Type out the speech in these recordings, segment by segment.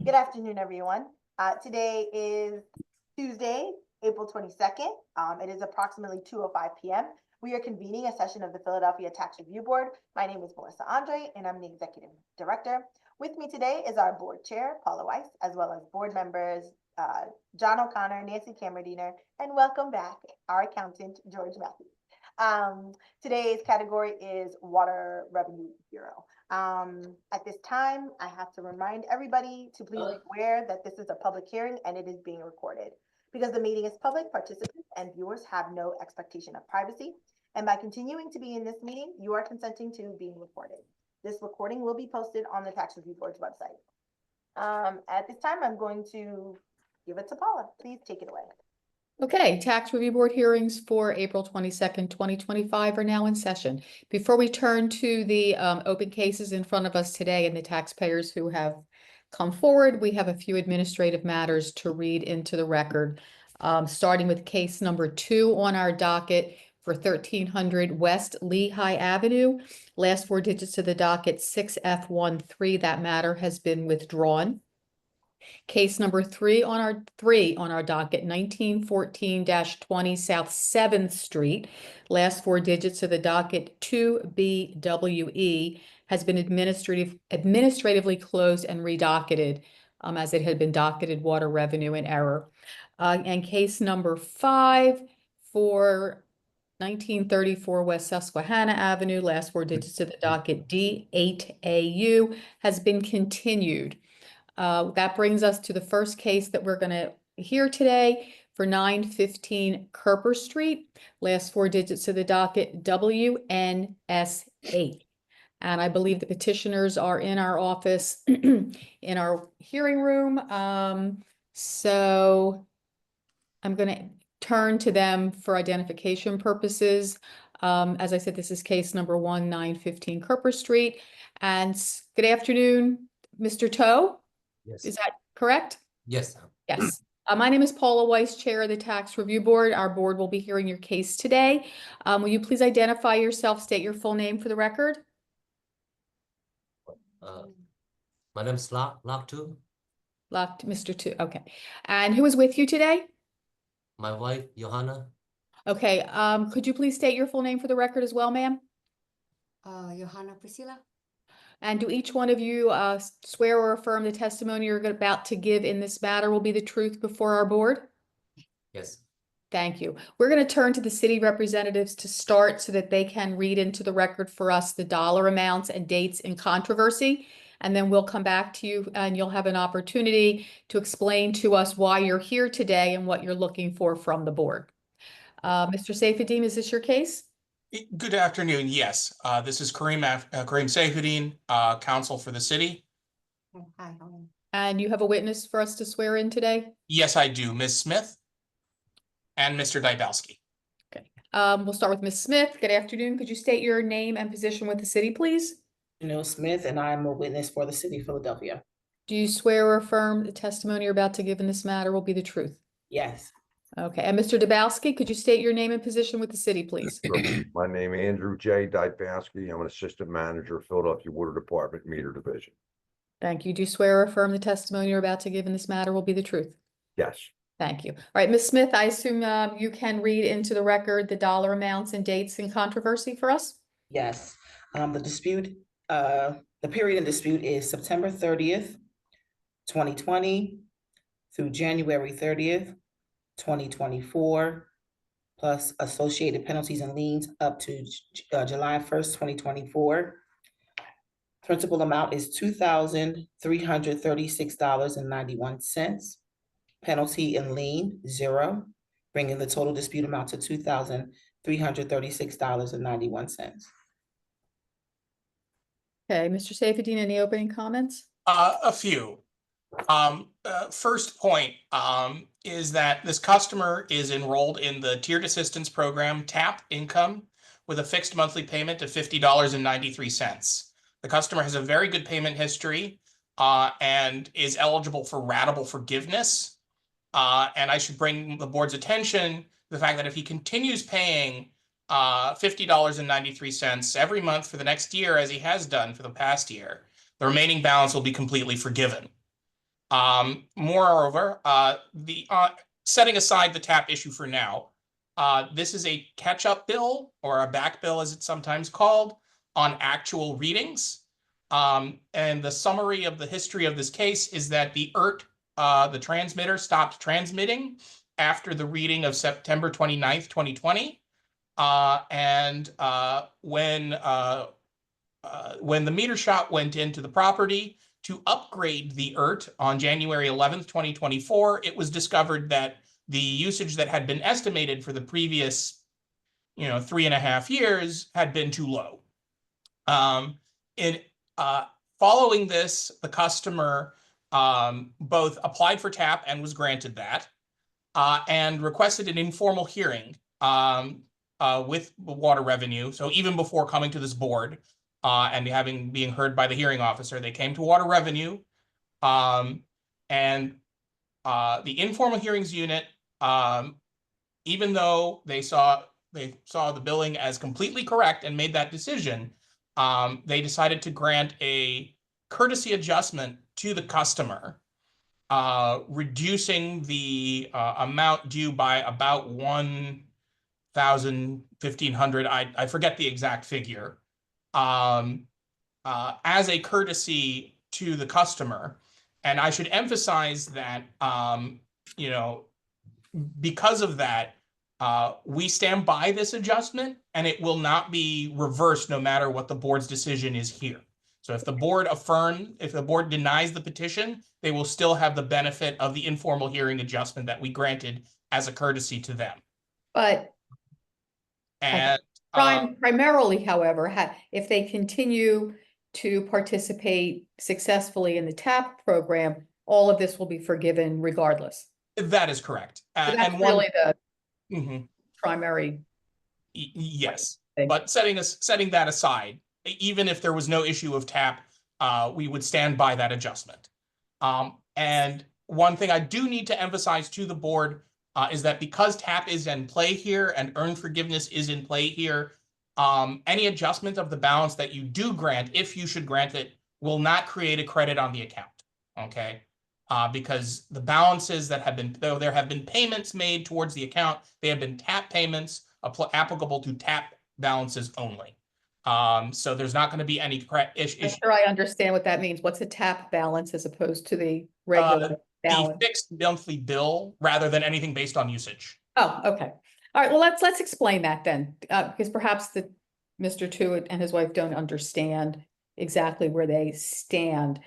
Good afternoon, everyone. Today is Tuesday, April 22nd. It is approximately 2:05 p.m. We are convening a session of the Philadelphia Tax Review Board. My name is Melissa Andre, and I'm the Executive Director. With me today is our board chair, Paula Weiss, as well as board members John O'Connor, Nancy Camerdiner, and welcome back, our accountant, George Matthews. Today's category is Water Revenue Bureau. At this time, I have to remind everybody to please be aware that this is a public hearing and it is being recorded. Because the meeting is public, participants and viewers have no expectation of privacy. And by continuing to be in this meeting, you are consenting to being recorded. This recording will be posted on the Tax Review Board's website. At this time, I'm going to give it to Paula. Please take it away. Okay, Tax Review Board hearings for April 22nd, 2025 are now in session. Before we turn to the open cases in front of us today and the taxpayers who have come forward, we have a few administrative matters to read into the record, starting with case number 2 on our docket for 1300 West Lehigh Avenue. Last 4 digits of the docket 6F13. That matter has been withdrawn. Case number 3 on our docket, 1914-20 South 7th Street. Last 4 digits of the docket 2BWE has been administratively closed and redocketed as it had been docketed water revenue in error. And case number 5 for 1934 West Susquehanna Avenue, last 4 digits of the docket D8AU has been continued. That brings us to the first case that we're going to hear today for 915 Kerper Street. Last 4 digits of the docket WNS8. And I believe the petitioners are in our office in our hearing room. So I'm going to turn to them for identification purposes. As I said, this is case number 915 Kerper Street. And good afternoon, Mr. Toe. Yes. Is that correct? Yes. Yes. My name is Paula Weiss, Chair of the Tax Review Board. Our board will be hearing your case today. Will you please identify yourself, state your full name for the record? My name is Lock2. Locked, Mr. Tu. Okay. And who is with you today? My wife, Johanna. Okay. Could you please state your full name for the record as well, ma'am? Johanna Priscilla. And do each one of you swear or affirm the testimony you're about to give in this matter will be the truth before our board? Yes. Thank you. We're going to turn to the city representatives to start so that they can read into the record for us the dollar amounts and dates in controversy. And then we'll come back to you and you'll have an opportunity to explain to us why you're here today and what you're looking for from the board. Mr. Saifuddin, is this your case? Good afternoon. Yes, this is Kareem Saifuddin, counsel for the city. Hi. And you have a witness for us to swear in today? Yes, I do. Ms. Smith and Mr. Dybowski. Okay. We'll start with Ms. Smith. Good afternoon. Could you state your name and position with the city, please? Janelle Smith, and I am a witness for the city of Philadelphia. Do you swear or affirm the testimony you're about to give in this matter will be the truth? Yes. Okay. And Mr. Dybowski, could you state your name and position with the city, please? My name is Andrew J. Dybowski. I'm an assistant manager of Philadelphia Water Department Meter Division. Thank you. Do you swear or affirm the testimony you're about to give in this matter will be the truth? Yes. Thank you. All right, Ms. Smith, I assume you can read into the record the dollar amounts and dates in controversy for us? Yes. The period in dispute is September 30th, 2020 through January 30th, 2024, plus associated penalties and liens up to July 1st, 2024. Principal amount is $2,336.91. Penalty and lien, 0, bringing the total dispute amount to $2,336.91. Okay, Mr. Saifuddin, any opening comments? A few. First point is that this customer is enrolled in the Tiered Assistance Program, TAP Income, with a fixed monthly payment of $50.93. The customer has a very good payment history and is eligible for ratable forgiveness. And I should bring the board's attention to the fact that if he continues paying $50.93 every month for the next year, as he has done for the past year, the remaining balance will be completely forgiven. Moreover, setting aside the TAP issue for now, this is a catch-up bill or a back bill, as it's sometimes called, on actual readings. And the summary of the history of this case is that the ERT, the transmitter, stopped transmitting after the reading of September 29th, 2020. When the meter shop went into the property to upgrade the ERT on January 11th, 2024, it was discovered that the usage that had been estimated for the previous, 3.5 years had been too low. Following this, the customer both applied for TAP and was granted that, and requested an informal hearing with water revenue. So even before coming to this board and being heard by the hearing officer, they came to water revenue, and the informal hearings unit, even though they saw the billing as completely correct and made that decision, they decided to grant a courtesy adjustment to the customer, reducing the amount due by about $1,500. I forget the exact figure, as a courtesy to the customer. And I should emphasize that, because of that, we stand by this adjustment, and it will not be reversed no matter what the board's decision is here. So if the board denies the petition, they will still have the benefit of the informal hearing adjustment that we granted as a courtesy to them. But And primarily, however, if they continue to participate successfully in the TAP program, all of this will be forgiven regardless. that is correct. So that's really the Mhm. primary. Yes, thing. but setting that aside, even if there was no issue of TAP, we would stand by that adjustment. And one thing I do need to emphasize to the board is that because TAP is in play here and earned forgiveness is in play here, any adjustment of the balance that you do grant, if you should grant it, will not create a credit on the account, okay? Because the balances that have been, though there have been payments made towards the account, they have been TAP payments applicable to TAP balances only. So there's not going to be any issue. I'm sure I understand what that means. What's a TAP balance as opposed to the regular The balance? fixed monthly bill rather than anything based on usage. Oh, okay. All right, well, let's explain that then, because perhaps Mr. Tu and his wife don't understand exactly where they stand.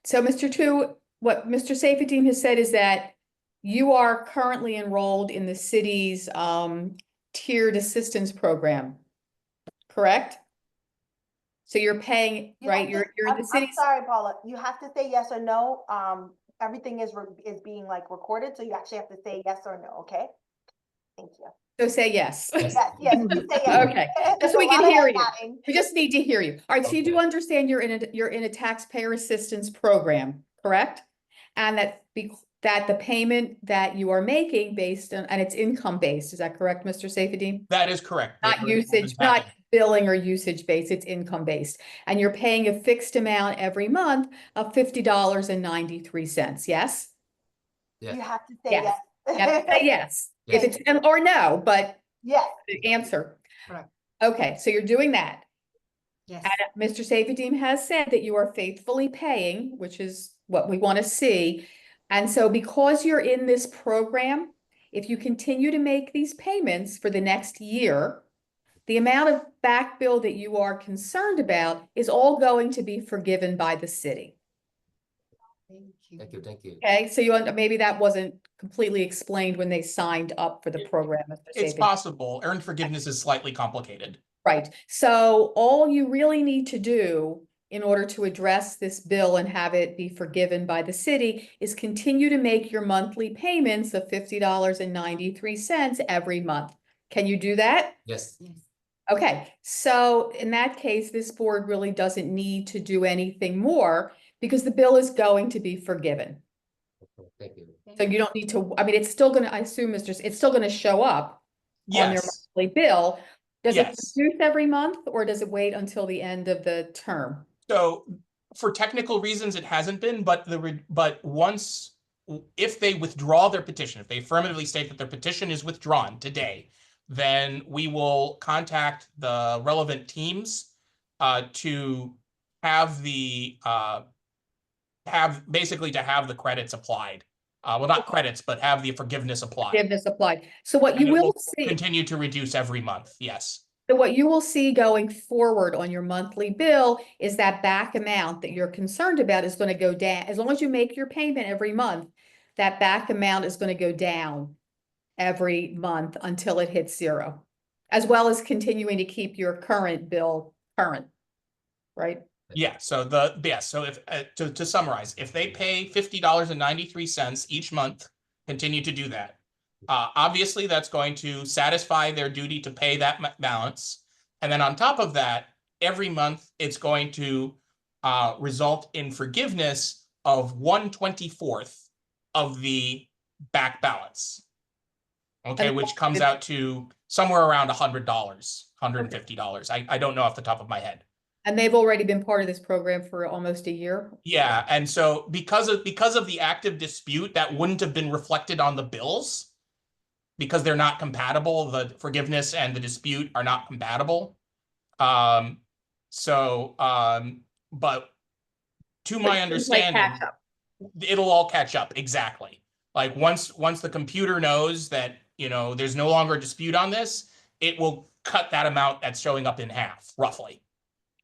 So Mr. Tu, what Mr. Saifuddin has said is that you are currently enrolled in the city's tiered assistance program, correct? So you're paying, right? You're in the I'm city's. sorry, Paula, you have to say yes or no. Everything is being like recorded, so you actually have to say yes or no, okay? Thank you. So say yes. Yes. Yes, you say yes. Okay, There's just so a we can lot of hear you. adding. We just need to hear you. All right, so you do Okay. understand you're in a taxpayer assistance program, correct? And that the payment that you are making based on, and it's income based, is that correct, Mr. Saifuddin? That is correct. Not usage, not billing or usage based, it's income based. And you're paying a fixed amount every month of $50.93, yes? Yeah. You have to say Yes. yes. You have to say yes, if Yes. it's, or no, but Yes, the answer. Correct. Okay, so you're doing that. Yes. And Mr. Saifuddin has said that you are faithfully paying, which is what we want to see. And so because you're in this program, if you continue to make these payments for the next year, the amount of back bill that you are concerned about is all going to be forgiven by the city. Thank you. Thank you, thank you. Okay, so maybe that wasn't completely explained when they signed up for the program, Mr. It's Saifuddin. possible. Earned forgiveness is slightly complicated. Right, so all you really need to do in order to address this bill and have it be forgiven by the city is continue to make your monthly payments of $50.93 every month. Can you do that? Yes. Yes. Okay, so in that case, this board really doesn't need to do anything more because the bill is going to be forgiven. Okay, thank you. So you don't need to, I mean, it's still gonna, I assume, it's still gonna show up on their Yes. monthly bill. Does it Yes. reduce every month or does it wait until the end of the term? So for technical reasons, it hasn't been, but but once, if they withdraw their petition, if they affirmatively state that their petition is withdrawn today, then we will contact the relevant teams to have basically to have the credits applied. Well, not credits, but have the forgiveness applied. Forgiveness applied. So what And you it will see. continue to reduce every month, yes. So what you will see going forward on your monthly bill is that back amount that you're concerned about is going to go down. As long as you make your payment every month, that back amount is going to go down every month until it hits zero, as well as continuing to keep your current bill current, right? Yeah, so so if to summarize, if they pay $50.93 each month, continue to do that. Obviously, that's going to satisfy their duty to pay that balance. And then on top of that, every month it's going to result in forgiveness of 1/24th of the back balance. Okay, And which comes out to somewhere around $100, $150. I don't know off the top of my head. And they've already been part of this program for almost a year. Yeah, and so because of the active dispute, that wouldn't have been reflected on the bills because they're not compatible. The forgiveness and the dispute are not compatible. But to my But it's like understanding, catch up. it'll all catch up exactly. Like once the computer knows that, there's no longer a dispute on this, it will cut that amount that's showing up in half, roughly.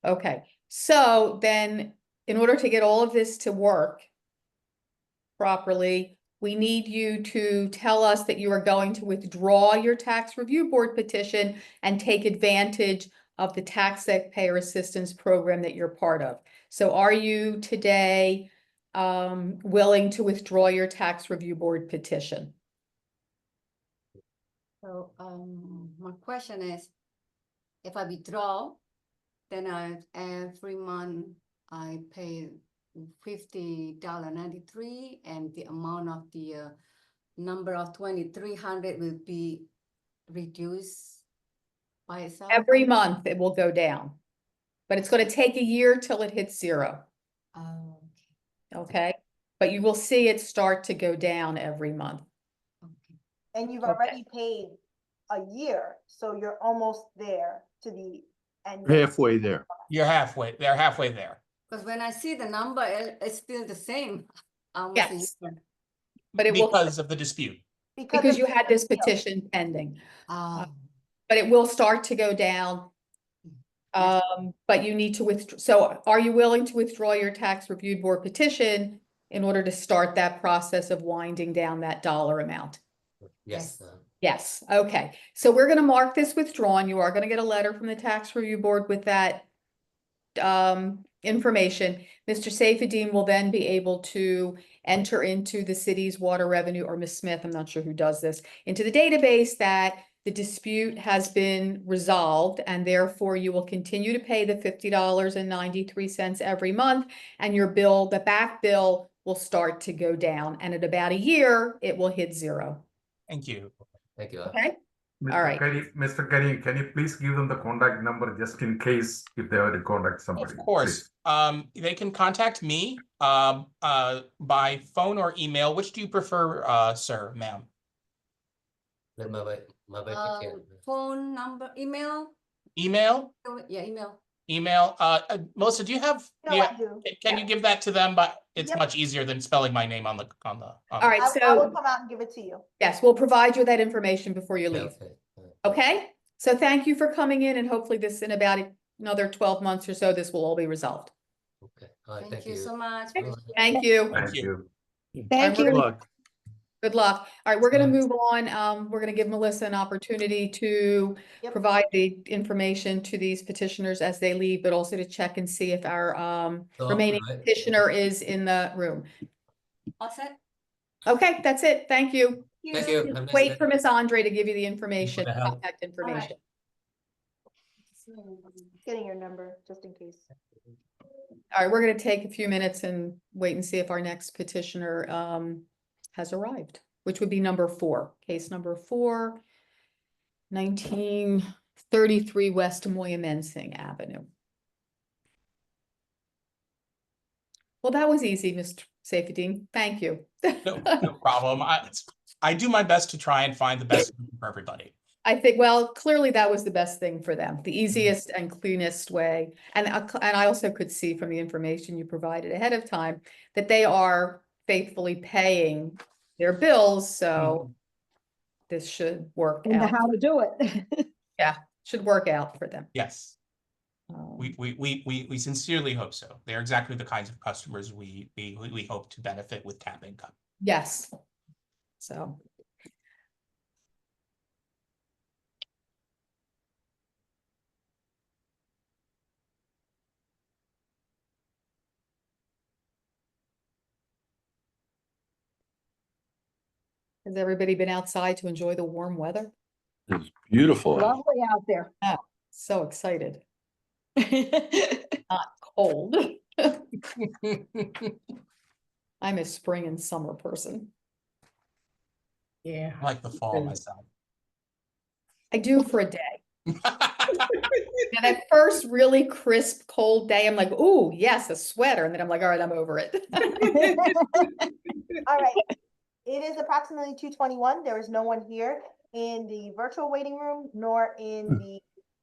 Okay, so then in order to get all of this to work properly, we need you to tell us that you are going to withdraw your tax review board petition and take advantage of the taxpayer assistance program that you're part of. So are you today willing to withdraw your tax review board petition? So, my question is, if I withdraw, then every month I pay $50.93, and the amount of the number of 2,300 will be reduced by itself. Every month it will go down, but it's going to take a year till it hits zero. Oh, Okay, but you will see it start to go down every month. okay. And you've Okay. already paid a year, so you're almost there to the end. Halfway there. They're halfway there. Because when I see the number, it's still the same. Almost a Yes. year. But it will, Because of the dispute. because of you had this the appeal. petition pending, Ah, but it will start to go down. But you need to withdraw. So are you willing to withdraw your tax review board petition in order to start that process of winding down that dollar amount? Yes, Yes, okay. So we're gonna mark this withdrawn. You are gonna get a letter from the tax review board with that information. Mr. Saifuddin will then be able to enter into the city's water revenue, or Ms. Smith, I'm not sure who does this, into the database that the dispute has been resolved, and therefore you will continue to pay the $50.93 every month, and your bill, the back bill, will start to go down, and at about a year, it will hit zero. Thank you. thank you. Okay? Mr. All right. Mr. Karim, can you please give them the contact number just in case if they have to contact somebody? Of course. They can contact me by phone or email. Which do you prefer, sir, ma'am? Then my phone number, email? Email? Yeah, email. Email? Melissa, do you have? No, I do. Can you give that to them? But it's Yep. much easier than spelling my name on the. All right, I will so, come out and give it to you. yes, we'll provide you that information before you Yeah, leave. okay. Okay? So thank you for coming in, and hopefully this, in about another 12 months or so, this will all be resolved. Okay, all right, Thank you so much. Thank you. Thank you. Thank Good luck. Good luck. All right, we're gonna Thanks. move on. We're gonna give Melissa an opportunity to Yep. provide the information to these petitioners as they leave, but also to check and see if our So, remaining right. petitioner is in the room. All set? Okay, that's it. Thank you. Thank you. Have a nice Wait day. for Miss Andre to give you the information, the help. contact information. Getting your number, just in case. All right, we're gonna take a few minutes and wait and see if our next petitioner has arrived, which would be number 4, case number 4, 1933 West Moyamensing Avenue. Well, that was easy, Mr. Safedine. Thank you. No, no problem. I do my best to try and find the best solution for everybody. I think, well, clearly that was the best thing for them, the easiest and cleanest way. And I also could see from the information you provided ahead of time that they are faithfully paying their bills, so this should work And out. how to do it. Should work out for them. Yes, Um, we sincerely hope so. They're exactly the kinds of customers we hope to benefit with TAP income. Yes. So. Has everybody been outside to enjoy the warm weather? It's beautiful. Lovely out there. So excited. Not cold. I'm a spring and summer person. Yeah. I like the fall myself. I do for a day. And that first really crisp, cold day, I'm like, ooh, yes, a sweater. And then I'm like, all right, I'm over it. All right. It is approximately 2:21. There is no one here in the virtual waiting room nor in the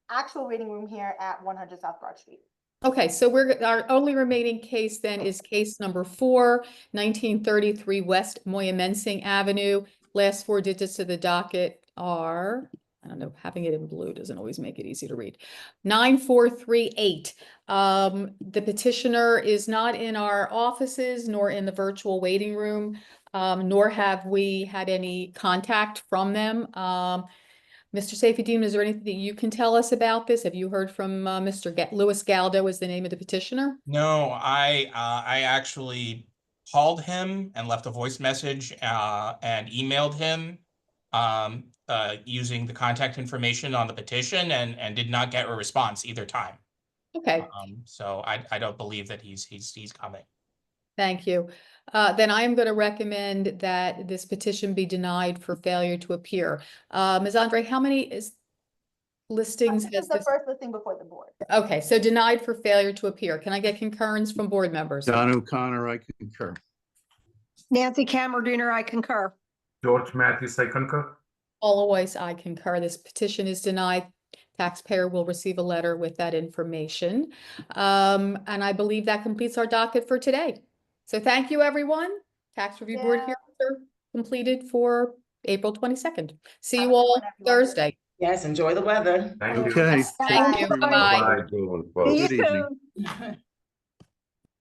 actual waiting room here at 100 South Broad Street. Okay, so our only remaining case then is case number 4, 1933 West Moyamensing Avenue. Last 4 digits of the docket are, I don't know, having it in blue doesn't always make it easy to read. 9438. The petitioner is not in our offices nor in the virtual waiting room, nor have we had any contact from them. Mr. Safedine, is there anything that you can tell us about this? Have you heard from Mr. Louis Galdo is the name of the petitioner? No, I actually called him and left a voice message and emailed him using the contact information on the petition and did not get a response either time. Okay, So I don't believe that he's coming. thank you. Then I am going to recommend that this petition be denied for failure to appear. Ms. Andre, how many listings This has is the this? first listing before the board. Okay, so denied for failure to appear. Can I get concurrence from board members? Don O'Connor, I concur. Nancy Camerdiner, I concur. George Matthews, I concur. Always, I concur. This petition is denied. Taxpayer will receive a letter with that information. And I believe that completes our docket for today. So thank you, everyone. Tax Review Board Yeah. hearings are completed for April 22nd. See Have you a good all one, everyone. Thursday. Yes, enjoy the weather. Thank you. Okay. Thank you. Bye. Bye. How you doing, folks? See you Good evening. soon.